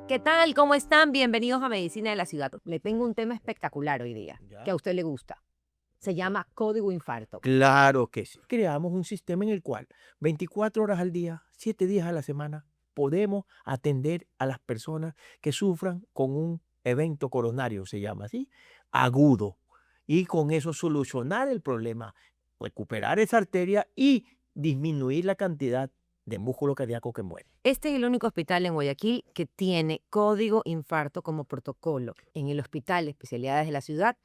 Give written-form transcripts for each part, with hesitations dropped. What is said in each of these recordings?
¿Qué tal? ¿Cómo están? Bienvenidos a Medicina de la Ciudad. Le tengo un tema espectacular hoy día, que ¿Ya? a usted le gusta. Se llama código infarto. Claro que sí. Creamos un sistema en el cual 24 horas al día, 7 días a la semana, podemos atender a las personas que sufran con un evento coronario, se llama así, agudo. Y con eso solucionar el problema, recuperar esa arteria y disminuir la cantidad de músculo cardíaco que muere. Este es el único hospital en Guayaquil que tiene código infarto como protocolo. En el hospital de especialidades de la ciudad,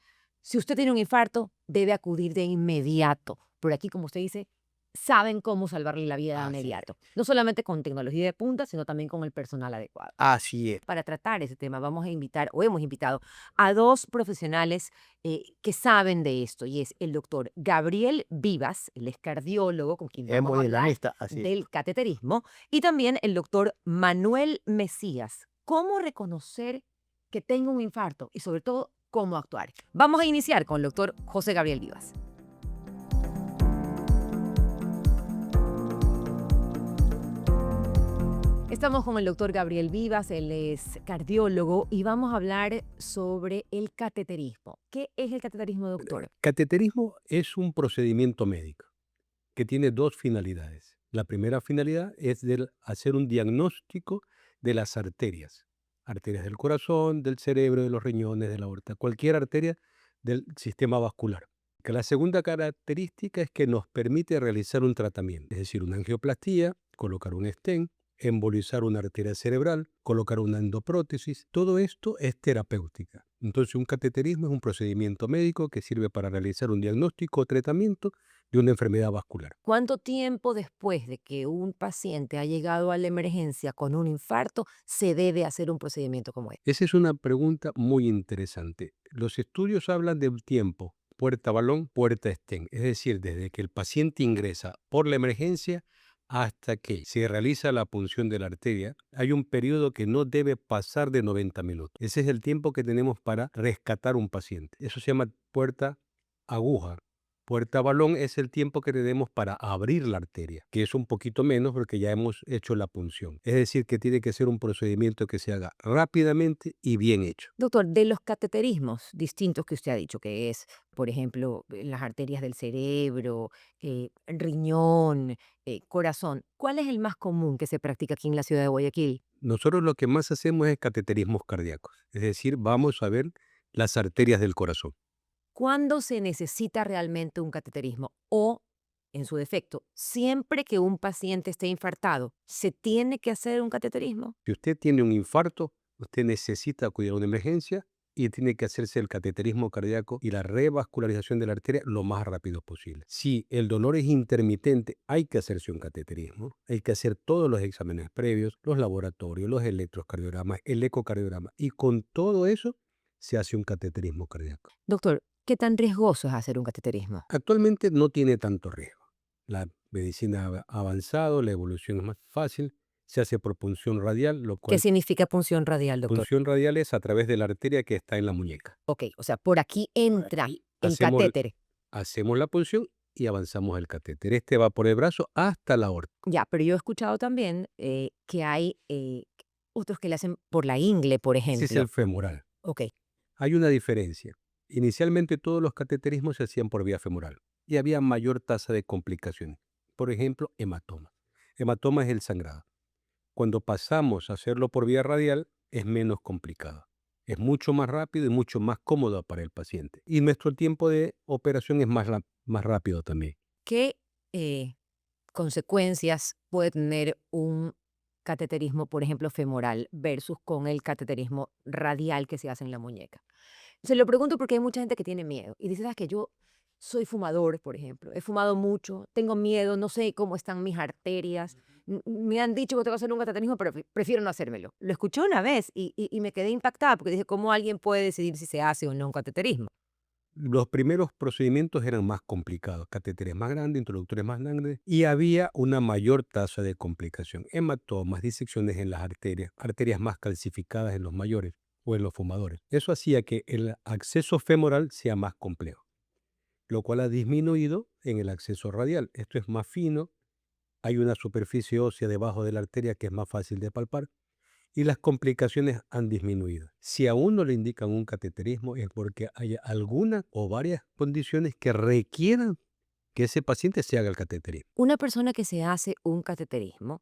si usted tiene un infarto, debe acudir de inmediato. Por aquí, como usted dice, saben cómo salvarle la vida de Así es. inmediato. No solamente con tecnología de punta, sino también con el personal adecuado. Así es. Para tratar ese tema vamos a invitar o hemos invitado a dos profesionales que saben de esto y es el doctor Gabriel Vivas, él es cardiólogo con quien vamos a hablar Hemodinamista, así es. del cateterismo y también el doctor Manuel Mesías. ¿Cómo reconocer que tengo un infarto y sobre todo cómo actuar? Vamos a iniciar con el doctor José Gabriel Vivas. Estamos con el doctor Gabriel Vivas, él es cardiólogo y vamos a hablar sobre el cateterismo. ¿Qué es el cateterismo, doctor? Cateterismo es un procedimiento médico que tiene dos finalidades. La primera finalidad es hacer un diagnóstico de las arterias, arterias del corazón, del cerebro, de los riñones, de la aorta, cualquier arteria del sistema vascular. Que la segunda característica es que nos permite realizar un tratamiento, es decir, una angioplastía, colocar un stent, embolizar una arteria cerebral, colocar una endoprótesis. Todo esto es terapéutica. Entonces, un cateterismo es un procedimiento médico que sirve para realizar un diagnóstico o tratamiento de una enfermedad vascular. ¿Cuánto tiempo después de que un paciente ha llegado a la emergencia con un infarto se debe hacer un procedimiento como este? Esa es una pregunta muy interesante. Los estudios hablan del tiempo, puerta balón, puerta estén, es decir, desde que el paciente ingresa por la emergencia hasta que se realiza la punción de la arteria, hay un periodo que no debe pasar de 90 minutos. Ese es el tiempo que tenemos para rescatar un paciente. Eso se llama puerta aguja. Puerta balón es el tiempo que tenemos para abrir la arteria, que es un poquito menos porque ya hemos hecho la punción. Es decir, que tiene que ser un procedimiento que se haga rápidamente y bien hecho. Doctor, de los cateterismos distintos que usted ha dicho, que es, por ejemplo, las arterias del cerebro, riñón, corazón, ¿cuál es el más común que se practica aquí en la ciudad de Guayaquil? Nosotros lo que más hacemos es cateterismos cardíacos, es decir, vamos a ver las arterias del corazón. ¿Cuándo se necesita realmente un cateterismo? O, en su defecto, siempre que un paciente esté infartado, ¿se tiene que hacer un cateterismo? Si usted tiene un infarto, usted necesita acudir a una emergencia y tiene que hacerse el cateterismo cardíaco y la revascularización de la arteria lo más rápido posible. Si el dolor es intermitente, hay que hacerse un cateterismo, hay que hacer todos los exámenes previos, los laboratorios, los electrocardiogramas, el ecocardiograma y con todo eso se hace un cateterismo cardíaco. Doctor, ¿qué tan riesgoso es hacer un cateterismo? Actualmente no tiene tanto riesgo. La medicina ha avanzado, la evolución es más fácil, se hace por punción radial, lo ¿Qué cual significa punción radial, doctor? punción radial es a través de la arteria que está en la muñeca. Ok, o sea, por aquí entra Y el hacemos, catéter. hacemos la punción y avanzamos el catéter. Este va por el brazo hasta la aorta. Ya, pero yo he escuchado también que hay otros que le hacen por la ingle, por Ese es ejemplo. el femoral. Ok, Hay una diferencia. Inicialmente todos los cateterismos se hacían por vía femoral y había mayor tasa de complicaciones. Por ejemplo, hematoma. Hematoma es el sangrado. Cuando pasamos a hacerlo por vía radial, es menos complicado. Es mucho más rápido y mucho más cómodo para el paciente. Y nuestro tiempo de operación es más rápido también. ¿qué consecuencias puede tener un cateterismo, por ejemplo, femoral versus con el cateterismo radial que se hace en la muñeca? Se lo pregunto porque hay mucha gente que tiene miedo y dice, ¿sabes que yo soy fumador, por ejemplo? He fumado mucho, tengo miedo, no sé cómo están mis arterias. Me han dicho que tengo que hacer un cateterismo, pero prefiero no hacérmelo. Lo escuché una vez y me quedé impactada porque dije, ¿cómo alguien puede decidir si se hace o no un cateterismo? Los primeros procedimientos eran más complicados, catéteres más grandes, introductores más grandes, y había una mayor tasa de complicación, hematomas, disecciones en las arterias, arterias más calcificadas en los mayores o en los fumadores. Eso hacía que el acceso femoral sea más complejo, lo cual ha disminuido en el acceso radial. Esto es más fino, hay una superficie ósea debajo de la arteria que es más fácil de palpar y las complicaciones han disminuido. Si a uno le indican un cateterismo es porque hay alguna o varias condiciones que requieran que ese paciente se haga el cateterismo. Una persona que se hace un cateterismo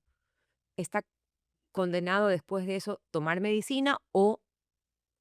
está condenado después de eso tomar medicina o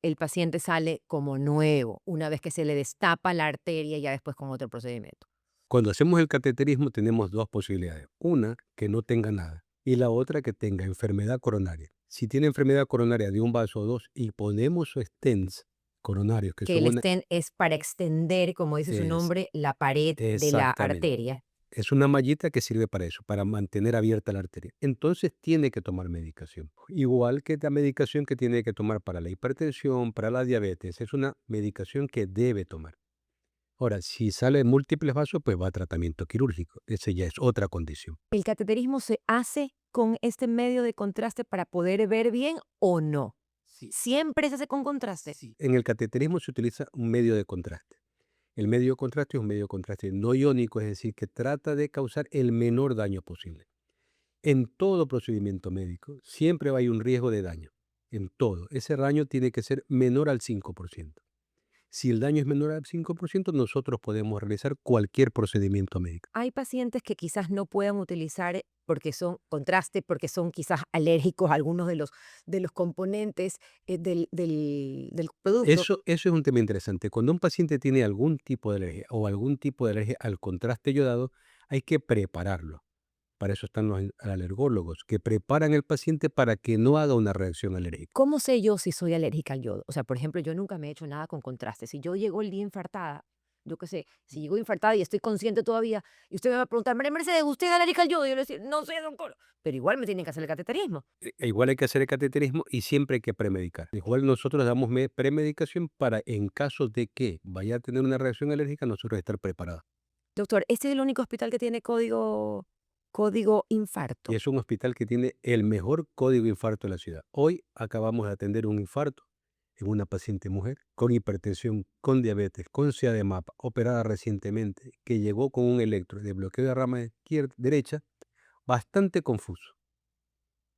el paciente sale como nuevo una vez que se le destapa la arteria y ya después con otro procedimiento. Cuando hacemos el cateterismo tenemos dos posibilidades. Una, que no tenga nada, y la otra, que tenga enfermedad coronaria. Si tiene enfermedad coronaria de un vaso o dos y ponemos stents coronarios, que Que son el una... stent es para extender, como dice su Es, nombre, la pared de la exactamente. arteria. Es una mallita que sirve para eso, para mantener abierta la arteria. Entonces tiene que tomar medicación. Igual que la medicación que tiene que tomar para la hipertensión, para la diabetes, es una medicación que debe tomar. Ahora, si sale múltiples vasos, pues va a tratamiento quirúrgico. Ese ya es otra condición. ¿El cateterismo se hace con este medio de contraste para poder ver bien o no? Sí, ¿Siempre se hace con contraste? sí. En el cateterismo se utiliza un medio de contraste. El medio de contraste es un medio de contraste no iónico, es decir, que trata de causar el menor daño posible. En todo procedimiento médico siempre hay un riesgo de daño. En todo. Ese daño tiene que ser menor al 5%. Si el daño es menor al 5%, nosotros podemos realizar cualquier procedimiento médico. Hay pacientes que quizás no puedan utilizar porque son contraste, porque son quizás alérgicos a algunos de los componentes del producto. Eso es un tema interesante. Cuando un paciente tiene algún tipo de alergia o algún tipo de alergia al contraste yodado, hay que prepararlo. Para eso están los alergólogos, que preparan al paciente para que no haga una reacción alérgica. ¿Cómo sé yo si soy alérgica al yodo? O sea, por ejemplo, yo nunca me he hecho nada con contraste. Si yo llego el día infartada, yo qué sé, si llego infartada y estoy consciente todavía, y usted me va a preguntar, María Mercedes, ¿usted es alérgica al yodo? Y yo le voy a decir, no sé, doctor. Pero igual me tienen que hacer el cateterismo. Igual hay que hacer el cateterismo y siempre hay que premedicar. Igual nosotros damos premedicación para, en caso de que vaya a tener una reacción alérgica, nosotros estar preparados. Doctor, ¿este es el único hospital que tiene código infarto? Y es un hospital que tiene el mejor código infarto de la ciudad. Hoy acabamos de atender un infarto en una paciente mujer con hipertensión, con diabetes, con SIA de MAPA, operada recientemente, que llegó con un electro de bloqueo de rama derecha bastante confuso.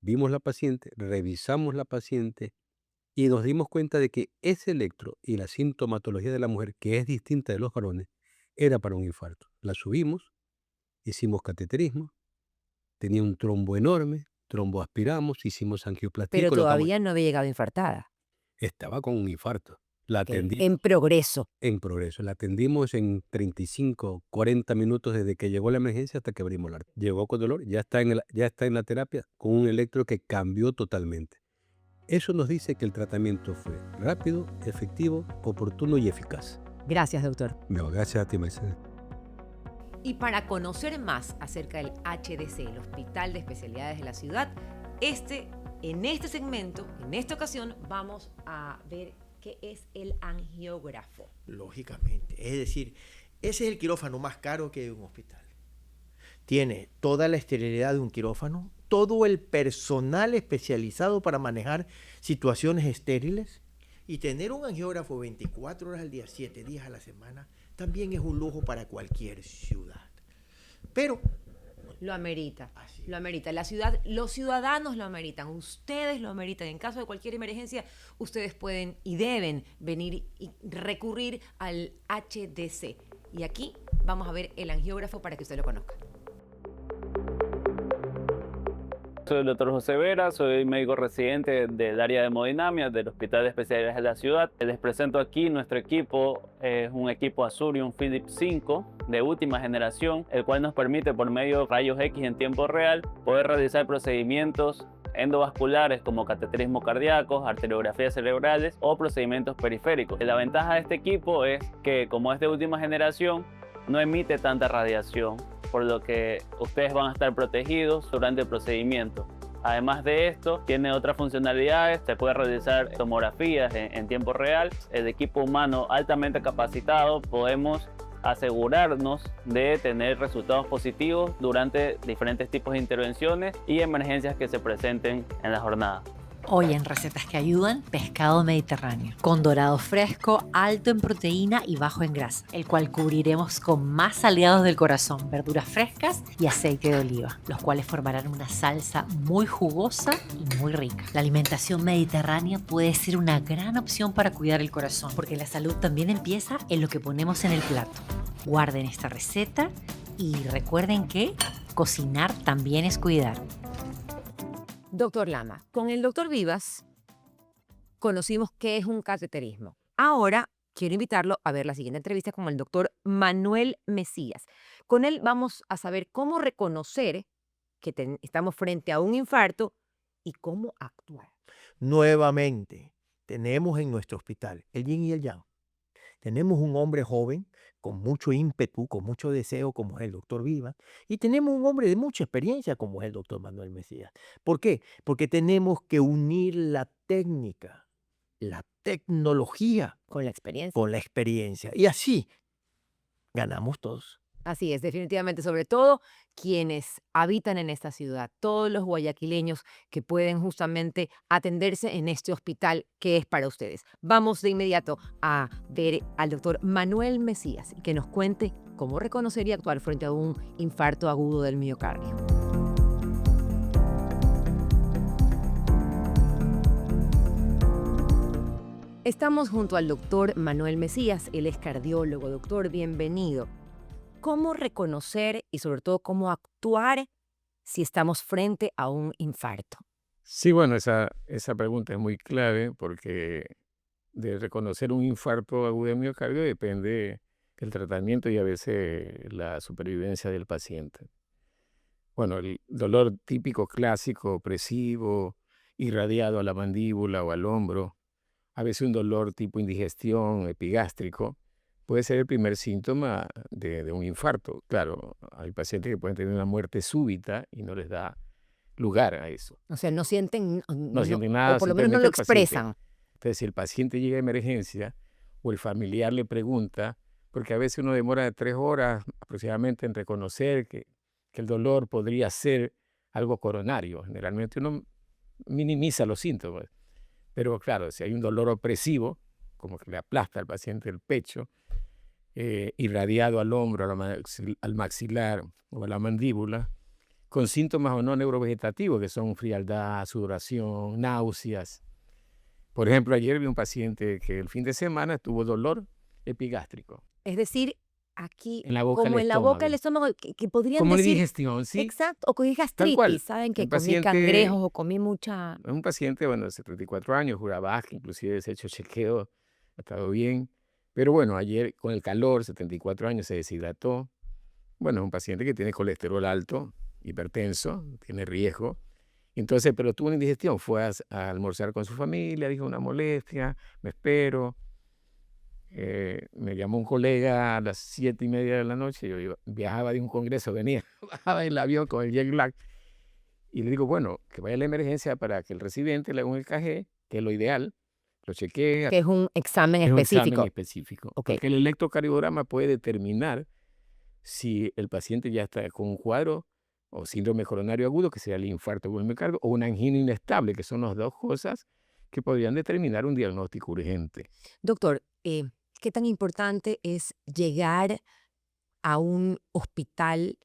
Vimos la paciente, revisamos la paciente y nos dimos cuenta de que ese electro y la sintomatología de la mujer, que es distinta de los varones, era para un infarto. La subimos, hicimos cateterismo, tenía un trombo enorme, tromboaspiramos, hicimos angioplastia y Pero colocamos. todavía no había llegado infartada. Estaba con un infarto. La Ok, atendí en progreso. en progreso. La atendimos en 35, 40 minutos desde que llegó la emergencia hasta que abrimos la arteria. Llegó con dolor, ya está en la terapia con un electro que cambió totalmente. Eso nos dice que el tratamiento fue rápido, efectivo, oportuno y eficaz. Gracias, doctor. No, gracias a ti, Mercedes. Y para conocer más acerca del HDC, el Hospital de Especialidades de la Ciudad, en este segmento, en esta ocasión, vamos a ver qué es el angiógrafo. Lógicamente. Es decir, ese es el quirófano más caro que hay en un hospital. Tiene toda la esterilidad de un quirófano, todo el personal especializado para manejar situaciones estériles, y tener un angiógrafo 24 horas al día, 7 días a la semana, también es un lujo para cualquier ciudad. Pero Lo amerita, así lo amerita. La ciudad, los ciudadanos lo ameritan, ustedes lo ameritan. En caso de cualquier emergencia, ustedes pueden y deben venir y recurrir al HDC. Y aquí vamos a ver el angiógrafo para que usted lo conozca. Soy el doctor José Vera, soy médico residente del área de hemodinamia del Hospital de Especialidades de la Ciudad. Les presento aquí nuestro equipo, es un equipo Azurion Philips 5 de última generación, el cual nos permite por medio de rayos X en tiempo real poder realizar procedimientos endovasculares como cateterismo cardíaco, arteriografías cerebrales o procedimientos periféricos. La ventaja de este equipo es que como es de última generación, no emite tanta radiación, por lo que ustedes van a estar protegidos durante el procedimiento. Además de esto, tiene otras funcionalidades, se puede realizar tomografías en tiempo real. El equipo humano altamente capacitado, podemos asegurarnos de tener resultados positivos durante diferentes tipos de intervenciones y emergencias que se presenten en la jornada. Hoy en Recetas que Ayudan, pescado mediterráneo, con dorado fresco, alto en proteína y bajo en grasa, el cual cubriremos con más aliados del corazón, verduras frescas y aceite de oliva, los cuales formarán una salsa muy jugosa y muy rica. La alimentación mediterránea puede ser una gran opción para cuidar el corazón, porque la salud también empieza en lo que ponemos en el plato. Guarden esta receta y recuerden que cocinar también es cuidar. Doctor Lama, con el doctor Vivas conocimos qué es un cateterismo. Ahora quiero invitarlo a ver la siguiente entrevista con el doctor Manuel Mesías. Con él vamos a saber cómo reconocer que estamos frente a un infarto y cómo actuar. Nuevamente, tenemos en nuestro hospital el yin y el yang. Tenemos un hombre joven con mucho ímpetu, con mucho deseo, como es el doctor Viva, y tenemos un hombre de mucha experiencia, como es el doctor Manuel Mesías. ¿Por qué? Porque tenemos que unir la técnica, la tecnología Con la experiencia. con la experiencia. Y así ganamos todos. Así es, definitivamente, sobre todo quienes habitan en esta ciudad, todos los guayaquileños que pueden justamente atenderse en este hospital que es para ustedes. Vamos de inmediato a ver al doctor Manuel Mesías y que nos cuente cómo reconocer y actuar frente a un infarto agudo del miocardio. Estamos junto al doctor Manuel Mesías, él es cardiólogo. Doctor, bienvenido. ¿Cómo reconocer y sobre todo cómo actuar si estamos frente a un infarto? Sí, bueno, esa pregunta es muy clave porque de reconocer un infarto agudo de miocardio depende el tratamiento y a veces la supervivencia del paciente. Bueno, el dolor típico clásico, opresivo, irradiado a la mandíbula o al hombro, a veces un dolor tipo indigestión, epigástrico, puede ser el primer síntoma de un infarto. Claro, hay pacientes que pueden tener una muerte súbita y no les da lugar a eso. O sea, no sienten, No sienten nada, o por lo menos no lo simplemente el paciente. expresan. Entonces, si el paciente llega a emergencia o el familiar le pregunta, porque a veces uno demora 3 horas aproximadamente en reconocer que el dolor podría ser algo coronario. Generalmente uno minimiza los síntomas. Pero claro, si hay un dolor opresivo, como que le aplasta al paciente el pecho, irradiado al hombro, al maxilar o a la mandíbula, con síntomas o no neurovegetativos, que son frialdad, sudoración, náuseas. Por ejemplo, ayer vi un paciente que el fin de semana tuvo dolor epigástrico. Es decir, aquí, En la boca como del en la boca del estómago. estómago, que podrían Como decir, indigestión, ¿sí? exacto, o con Tal cual. gastritis, saben que El comí paciente- cangrejos o comí mucha... Es un paciente, bueno, de 74 años, juraba que inclusive se ha hecho chequeo, ha estado bien. Pero bueno, ayer con el calor, 74 años, se deshidrató. Bueno, es un paciente que tiene colesterol alto, hipertenso, tiene riesgo. Entonces, pero tuvo una indigestión, fue a almorzar con su familia, dijo una molestia, me espero. Me llamó un colega a las 7:30 de la noche, yo viajaba de un congreso, venía, bajaba del avión con el jet lag, y le digo, bueno, que vaya a la emergencia para que el residente le haga un EKG, que es lo ideal, lo chequee, que es un examen es un específico. examen específico. Ok. Porque el electrocardiograma puede determinar si el paciente ya está con un cuadro o síndrome coronario agudo, que sería el infarto agudo del miocardio, o una angina inestable, que son las dos cosas que podrían determinar un diagnóstico urgente. Doctor, ¿qué tan importante es llegar a un hospital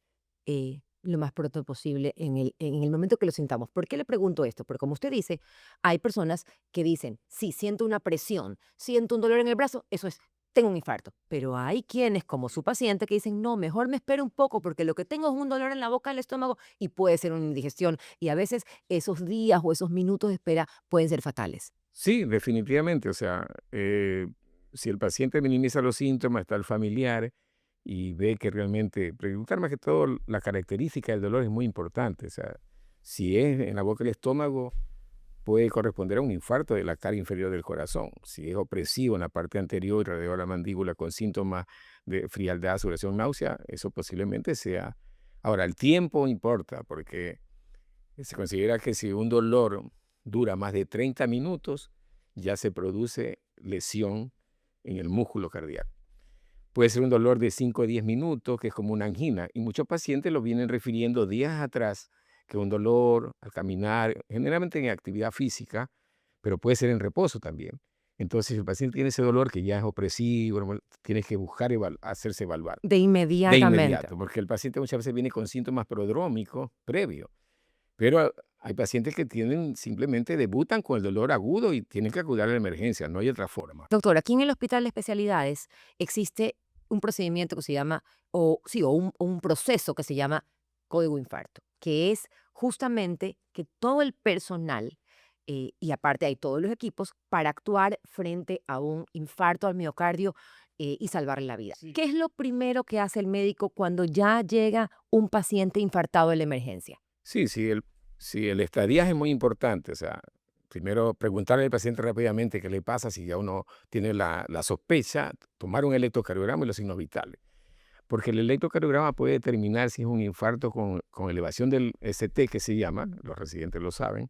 lo más pronto posible en el momento que lo sintamos? ¿Por qué le pregunto esto? Porque como usted dice, hay personas que dicen, sí, siento una presión, siento un dolor en el brazo, eso es, tengo un infarto. Pero hay quienes, como su paciente, que dicen, no, mejor me espero un poco porque lo que tengo es un dolor en la boca del estómago y puede ser una indigestión. Y a veces esos días o esos minutos de espera pueden ser fatales. Sí, definitivamente. O sea, si el paciente minimiza los síntomas, está el familiar y ve que realmente, preguntar más que todo la característica del dolor es muy importante. O sea, si es en la boca del estómago, puede corresponder a un infarto de la cara inferior del corazón. Si es opresivo en la parte anterior, alrededor de la mandíbula, con síntomas de frialdad, sudoración, náusea, eso posiblemente sea. Ahora, el tiempo importa porque se considera que si un dolor dura más de 30 minutos, ya se produce lesión en el músculo cardíaco. Puede ser un dolor de 5 a 10 minutos, que es como una angina, y muchos pacientes lo vienen refiriendo días atrás que un dolor al caminar, generalmente en actividad física, pero puede ser en reposo también. Entonces, si el paciente tiene ese dolor que ya es opresivo, tienes que buscar hacerse evaluar De de inmediatamente. inmediato, porque el paciente muchas veces viene con síntomas prodrómicos previos. Pero hay pacientes que simplemente debutan con el dolor agudo y tienen que acudir a la emergencia, no hay otra forma. Doctor, aquí en el Hospital de Especialidades existe un procedimiento que se llama, un proceso que se llama código infarto, que es justamente que todo el personal, y aparte hay todos los equipos, para actuar frente a un infarto al miocardio y salvarle la vida. Sí. ¿Qué es lo primero que hace el médico cuando ya llega un paciente infartado en la emergencia? Sí, si el estadiaje es muy importante, o sea, primero preguntarle al paciente rápidamente qué le pasa, si ya uno tiene la sospecha, tomar un electrocardiograma y los signos vitales. Porque el electrocardiograma puede determinar si es un infarto con elevación del ST, que se llama, los residentes lo saben,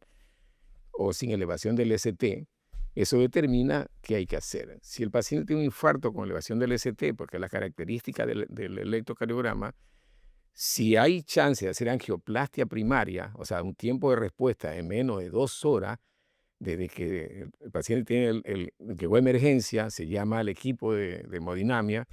o sin elevación del ST. Eso determina qué hay que hacer. Si el paciente tiene un infarto con elevación del ST, porque la característica del electrocardiograma, si hay chance de hacer angioplastia primaria, o sea, un tiempo de respuesta de menos de 2 horas, desde que el paciente llegó a emergencia, se llama al equipo de hemodinamia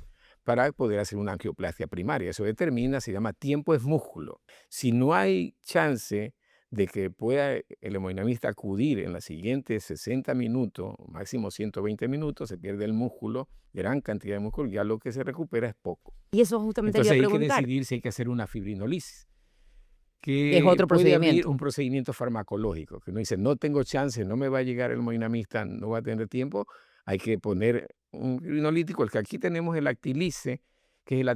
para poder hacer una angioplastia primaria. Eso determina, se llama tiempo es músculo. Si no hay chance de que pueda el hemodinamista acudir en los siguientes 60 minutos, máximo 120 minutos, se pierde el músculo, gran cantidad de músculo, ya lo que se recupera es poco. Y eso justamente Entonces le iba a hay que preguntar. decidir si hay que hacer una fibrinolisis, Es que otro puede abrir procedimiento. un procedimiento farmacológico, que uno dice, no tengo chance, no me va a llegar el hemodinamista, no va a tener tiempo, hay que poner un fibrinolítico. El que aquí tenemos el Actilice, que es el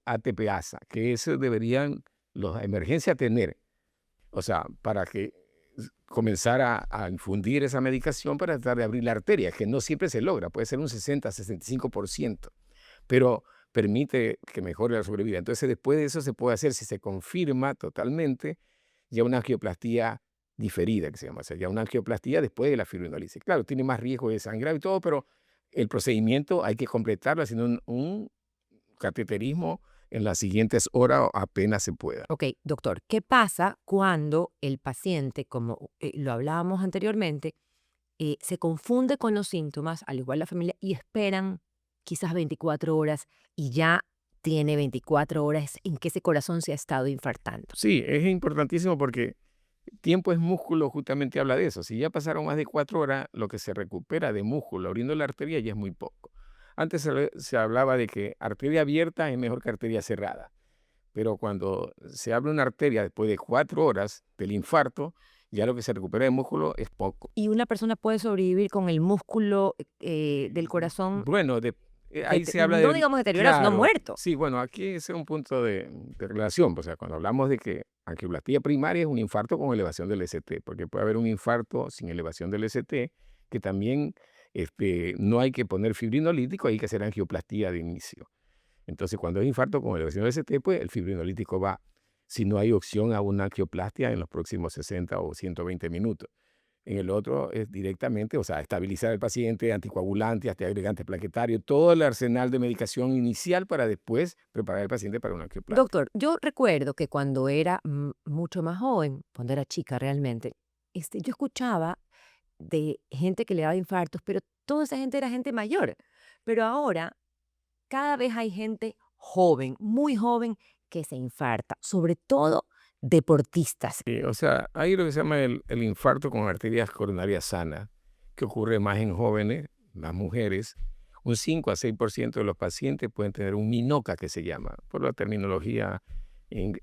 ATPasa, que eso deberían las emergencias tener. O sea, para que comenzar a infundir esa medicación para tratar de abrir la arteria, que no siempre se logra, puede ser un 60-65%, pero permite que mejore la sobrevida. Entonces, después de eso se puede hacer, si se confirma totalmente, ya una angioplastía diferida, que se llama, o sea, ya una angioplastía después de la fibrinolisis. Claro, tiene más riesgo de sangrar y todo, pero el procedimiento hay que completarlo haciendo un cateterismo en las siguientes horas apenas se pueda. Ok, doctor, ¿qué pasa cuando el paciente, como lo hablábamos anteriormente, se confunde con los síntomas, al igual la familia, y esperan quizás 24 horas y ya tiene 24 horas en que ese corazón se ha estado infartando? Sí, es importantísimo porque tiempo es músculo, justamente habla de eso. Si ya pasaron más de 4 horas, lo que se recupera de músculo abriendo la arteria ya es muy poco. Antes se hablaba de que arteria abierta es mejor que arteria cerrada, pero cuando se abre una arteria después de 4 horas del infarto, ya lo que se recupera de músculo es poco. ¿Y una persona puede sobrevivir con el músculo del corazón, Bueno, ahí se habla no de... digamos deteriorado, sino Claro, muerto? sí, bueno, aquí es un punto de relación. O sea, cuando hablamos de que angioplastía primaria es un infarto con elevación del ST, porque puede haber un infarto sin elevación del ST, que también no hay que poner fibrinolítico, hay que hacer angioplastía de inicio. Entonces, cuando es infarto con elevación del ST, pues el fibrinolítico va, si no hay opción a una angioplastia en los próximos 60 o 120 minutos. En el otro es directamente, o sea, estabilizar al paciente, anticoagulante, antiagregante plaquetario, todo el arsenal de medicación inicial para después preparar al paciente para una angioplastia. Doctor, yo recuerdo que cuando era mucho más joven, cuando era chica realmente, yo escuchaba de gente que le daba infartos, pero toda esa gente era gente mayor. Pero ahora cada vez hay gente joven, muy joven, que se infarta, sobre todo deportistas. O sea, hay lo que se llama el infarto con arterias coronarias sanas, que ocurre más en jóvenes, las mujeres. Un 5 a 6% de los pacientes pueden tener un MINOCA, que se llama, por la terminología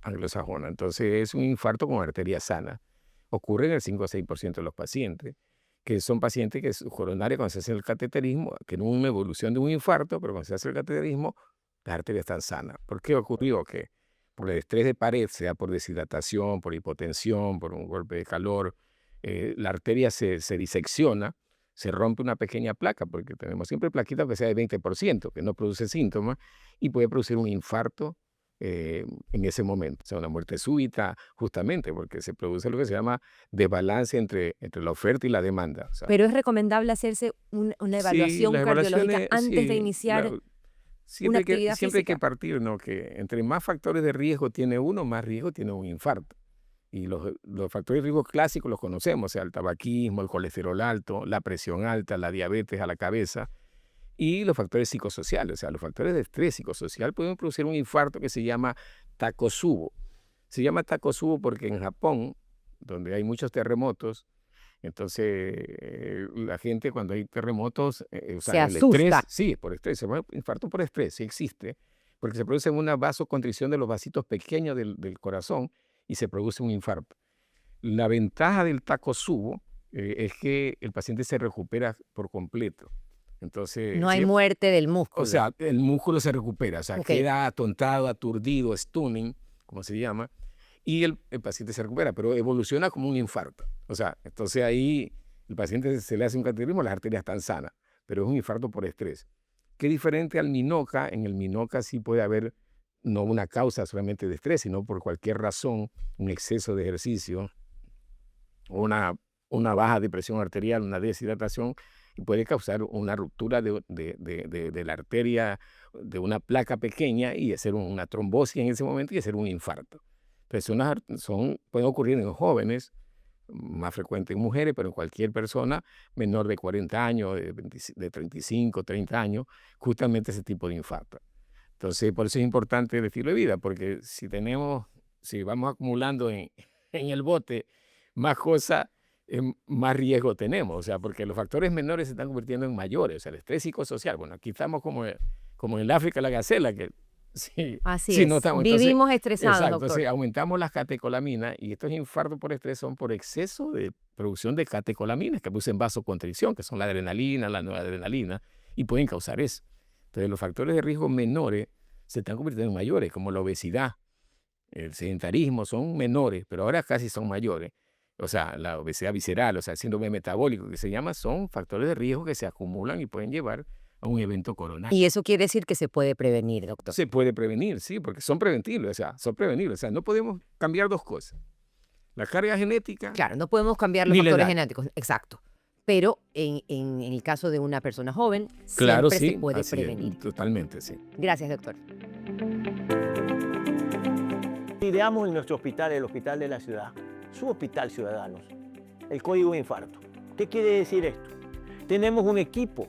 anglosajona. Entonces, es un infarto con arteria sana. Ocurre en el 5 a 6% de los pacientes, que son pacientes que su coronaria, cuando se hace el cateterismo, que no es una evolución de un infarto, pero cuando se hace el cateterismo, las arterias están sanas. ¿Por qué ocurrió? Que por el estrés de pared, sea por deshidratación, por hipotensión, por un golpe de calor, la arteria se disecciona, se rompe una pequeña placa, porque tenemos siempre plaquitas que sea de 20%, que no produce síntomas, y puede producir un infarto en ese momento. O sea, una muerte súbita, justamente, porque se produce lo que se llama desbalance entre la oferta y la demanda. O sea, Pero es recomendable hacerse una sí, evaluación las cardiológica evaluaciones, antes de sí, iniciar siempre actividad siempre hay que física. partir, ¿no? Que entre más factores de riesgo tiene uno, más riesgo tiene un infarto. Y los factores de riesgo clásicos los conocemos, o sea, el tabaquismo, el colesterol alto, la presión alta, la diabetes a la cabeza, y los factores psicosociales, o sea, los factores de estrés psicosocial pueden producir un infarto que se llama Takotsubo. Se llama Takotsubo porque en Japón, donde hay muchos terremotos, entonces la gente cuando hay terremotos, o Se sea, el asusta. estrés, sí, por estrés, se llama infarto por estrés, sí existe, porque se produce una vasoconstricción de los vasitos pequeños del corazón y se produce un infarto. La ventaja del Takotsubo es que el paciente se recupera por completo. Entonces, No hay sí, muerte del o músculo. sea, el músculo se recupera, o sea, Ok. queda atontado, aturdido, stunning, como se llama, y el paciente se recupera, pero evoluciona como un infarto. O sea, entonces ahí el paciente se le hace un cateterismo, las arterias están sanas, pero es un infarto por estrés. Qué diferente al MINOCA. En el MINOCA sí puede haber no una causa solamente de estrés, sino por cualquier razón, un exceso de ejercicio, o una baja de presión arterial, una deshidratación, y puede causar una ruptura de la arteria, de una placa pequeña, y hacer una trombosis en ese momento y hacer un infarto. Entonces pueden ocurrir en jóvenes, más frecuente en mujeres, pero en cualquier persona menor de 40 años, de 35, 30 años, justamente ese tipo de infarto. Entonces, por eso es importante el estilo de vida, porque si vamos acumulando en el bote más cosas, más riesgo tenemos, o sea, porque los factores menores se están convirtiendo en mayores, o sea, el estrés psicosocial. Bueno, aquí estamos como en el África la gacela, que sí, Así sí, es. no estamos. Entonces, Vivimos estresados, exacto, doctor. entonces aumentamos las catecolaminas, y estos infartos por estrés son por exceso de producción de catecolaminas que producen vasoconstricción, que son la adrenalina, la noradrenalina, y pueden causar eso. Entonces, los factores de riesgo menores se están convirtiendo en mayores, como la obesidad, el sedentarismo, son menores, pero ahora casi son mayores. O sea, la obesidad visceral, o sea, el síndrome metabólico que se llama, son factores de riesgo que se acumulan y pueden llevar a un evento coronario. Y eso quiere decir que se puede prevenir, doctor. Se puede prevenir, sí, porque son preventibles, o sea, son prevenibles. O sea, no podemos cambiar dos cosas: la carga genética. Claro, no podemos cambiar los Ni la factores edad. genéticos, exacto. Pero en el caso de una persona joven, Claro, siempre sí, se puede así es, prevenir. totalmente, sí. Gracias, doctor. Ideamos en nuestro hospital, el hospital de la ciudad, su hospital Ciudadanos, el código de infarto. ¿Qué quiere decir esto? Tenemos un equipo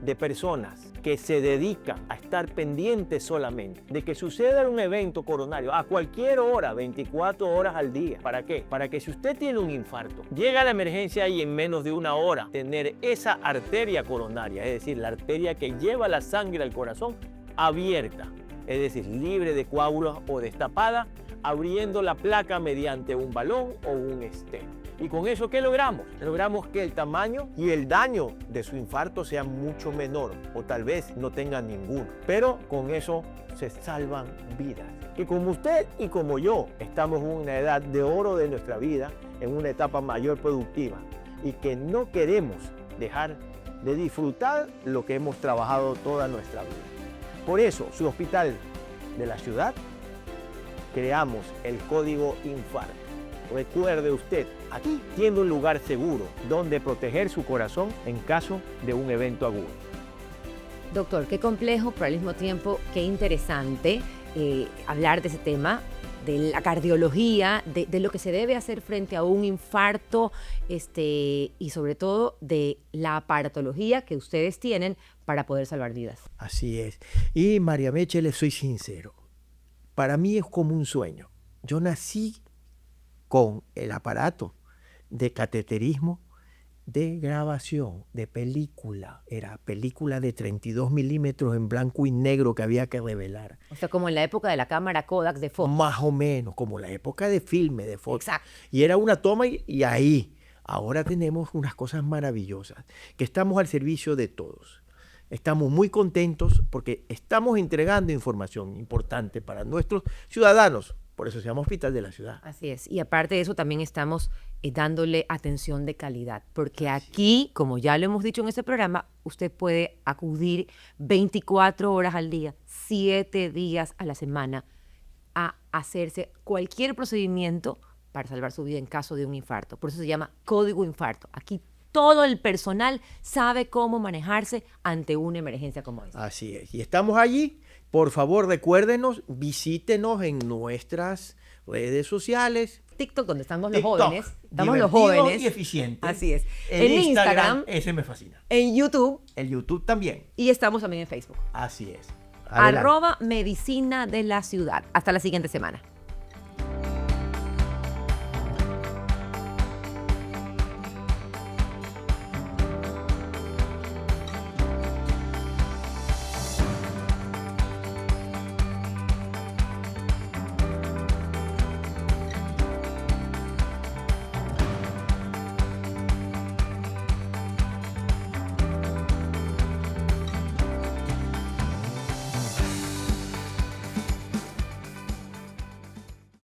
de personas que se dedican a estar pendientes solamente de que suceda un evento coronario a cualquier hora, 24 horas al día. ¿Para qué? Para que si usted tiene un infarto, llega a la emergencia y en menos de una hora tener esa arteria coronaria, es decir, la arteria que lleva la sangre al corazón, abierta, es decir, libre de coágulos o destapada, abriendo la placa mediante un balón o un stent. ¿Y con eso qué logramos? Logramos que el tamaño y el daño de su infarto sea mucho menor, o tal vez no tenga ninguno. Pero con eso se salvan vidas. Que como usted y como yo estamos en una edad de oro de nuestra vida, en una etapa mayor productiva, y que no queremos dejar de disfrutar lo que hemos trabajado toda nuestra vida. Por eso, su hospital de la ciudad, creamos el código infarto. Recuerde usted, aquí tiene un lugar seguro donde proteger su corazón en caso de un evento agudo. Doctor, qué complejo, pero al mismo tiempo qué interesante hablar de ese tema, de la cardiología, de lo que se debe hacer frente a un infarto, y sobre todo de la aparatología que ustedes tienen para poder salvar vidas. Así es. Y María Meche, le soy sincero, para mí es como un sueño. Yo nací con el aparato de cateterismo de grabación, de película. Era película de 32 milímetros en blanco y negro que había que revelar. O sea, como en la época de la cámara Kodak de foto. Más o menos, como la época de filme, de foto. Exacto. Y era una toma y ahí. Ahora tenemos unas cosas maravillosas, que estamos al servicio de todos. Estamos muy contentos porque estamos entregando información importante para nuestros ciudadanos. Por eso se llama Hospital de la Ciudad. Así es. Y aparte de eso, también estamos dándole atención de calidad. Porque aquí, como ya lo hemos dicho en este programa, usted puede acudir 24 horas al día, 7 días a la semana, a hacerse cualquier procedimiento para salvar su vida en caso de un infarto. Por eso se llama código infarto. Aquí todo el personal sabe cómo manejarse ante una emergencia como esta. Así es. Y estamos allí. Por favor, recuérdenos, visítenos en nuestras redes sociales. TikTok, donde estamos los TikTok, jóvenes. Estamos los divertido jóvenes. y eficiente. Así es. El En Instagram, ese me fascina. en YouTube El YouTube también. y estamos también en Facebook. Así es. Adelante. @Medicina de la Ciudad. Hasta la siguiente semana.